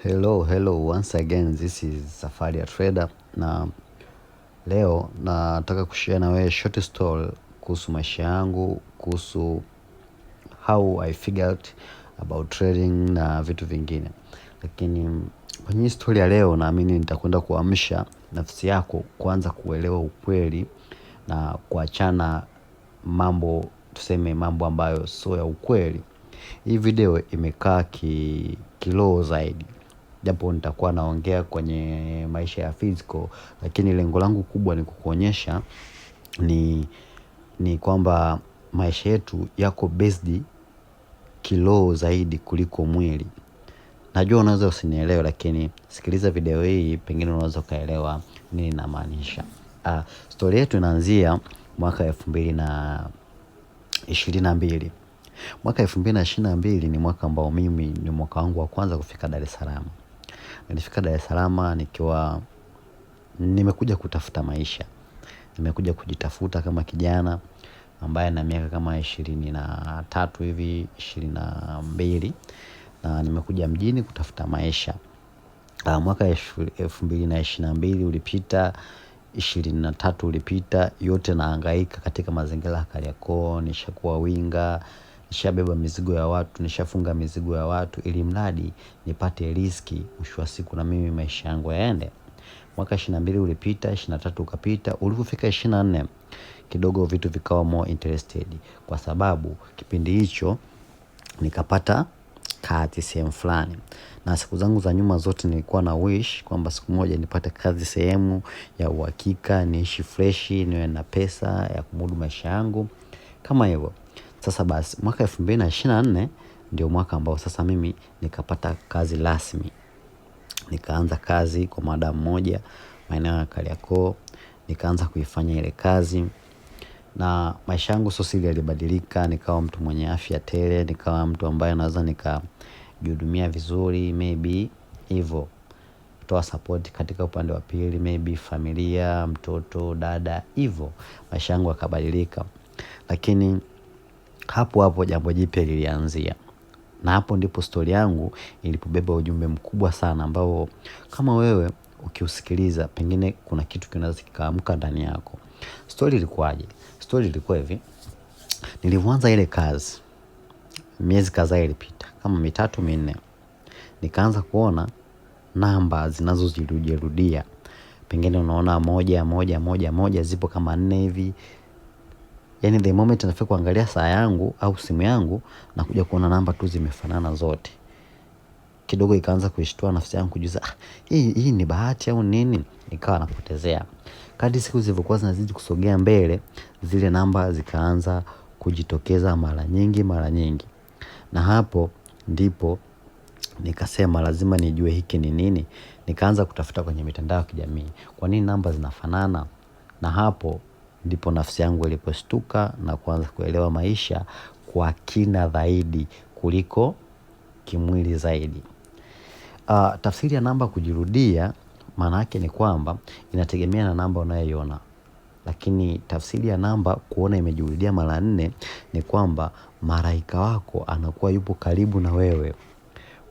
Hello, once again, this is Safari Trader, na leo nataka kushare na wewe short story kuhusu maisha yangu, kuhusu how I figured out about trading na vitu vingine. Lakini kwenye story ya leo naamini nitakwenda kuamsha nafsi yako kuanza kuelewa ukweli na kuachana mambo ambayo sio ya ukweli. Hii video imekaa kiroho zaidi. Japo nitakuwa naongea kwenye maisha ya physical, lakini lengo langu kubwa ni kukuonyesha ni kwamba maisha yetu yako based kiroho zaidi kuliko mwili. Najua unaweza usinielewe, lakini sikiliza video hii, pengine unaweza kaelewa nini namaanisha. Story yetu inaanzia mwaka 2022. Mwaka 2022 ni mwaka ambao mimi ni mwaka wangu wa kwanza kufika Dar es Salaam. Nilifika Dar es Salaam nikiwa nimekuja kutafuta maisha. Nimekuja kujitafuta kama kijana ambaye na miaka kama 23 hivi, 22, na nimekuja mjini kutafuta maisha. Mwaka 2022 ulipita, 23 ulipita, yote nahangaika katika mazingira ya Kariakoo. Nishakuwa winga, nishabeba mizigo ya watu, nishafunga mizigo ya watu, ili mradi nipate riziki, mwisho wa siku na mimi maisha yangu yaende. Mwaka 22 ulipita, 23 ukapita. Ulipofika 24 kidogo vitu vikawa more interested, kwa sababu kipindi hicho nikapata kazi sehemu fulani. Na siku zangu za nyuma zote nilikuwa na wish kwamba siku moja nipate kazi sehemu ya uhakika, niishi fresh, niwe na pesa ya kumudu maisha yangu kama hivyo. Sasa basi mwaka 2024 ndio mwaka ambao sasa mimi nikapata kazi rasmi. Nikaanza kazi kwa madam moja maeneo ya Kariakoo. Nikaanza kuifanya ile kazi na maisha yangu sosili yalibadilika. Nikawa mtu mwenye afya tele, nikawa mtu ambaye naweza nikajihudumia vizuri, maybe hivyo kutoa support katika upande wa pili, maybe familia, mtoto, dada, hivyo maisha yangu yakabadilika. Lakini hapo jambo jipya lilianzia, na hapo ndipo story yangu ilipobeba ujumbe mkubwa sana ambao kama wewe ukiusikiliza pengine kuna kitu kinaweza kikaamka ndani yako. Story ilikuwaje? Story ilikuwa hivi. Nilianza ile kazi, miezi kadhaa ilipita, kama 3-4. Nikaanza kuona namba zinazojirudia. Pengine unaona moja zipo kama 4 hivi. Yani the moment nafika kuangalia saa yangu au simu yangu na kuja kuona namba tu zimefanana zote, kidogo ikaanza kuishtua nafsi yangu kujiuliza, hii ni bahati au nini? Nikawa napotezea. Kadri siku zilivyokuwa zinazidi kusogea mbele, zile namba zikaanza kujitokeza mara nyingi. Na hapo ndipo nikasema lazima nijue hiki ni nini. Nikaanza kutafuta kwenye mitandao ya kijamii, kwa nini namba zinafanana? Na hapo ndipo nafsi yangu iliposhtuka na kuanza kuelewa maisha kwa kina zaidi kuliko kimwili zaidi. Tafsiri ya namba kujirudia maana yake ni kwamba inategemea na namba unayoiona. Lakini tafsiri ya namba kuona imejirudia mara 4 ni kwamba malaika wako anakuwa yupo karibu na wewe.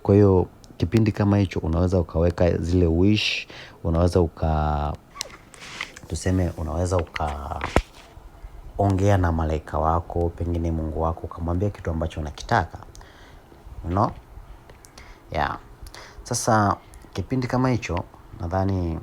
Kwa hiyo kipindi kama hicho unaweza ukaweka zile wish, unaweza ongea na malaika wako, pengine Mungu wako, ukamwambia kitu ambacho unakitaka. Yeah. Sasa kipindi kama hicho nadhani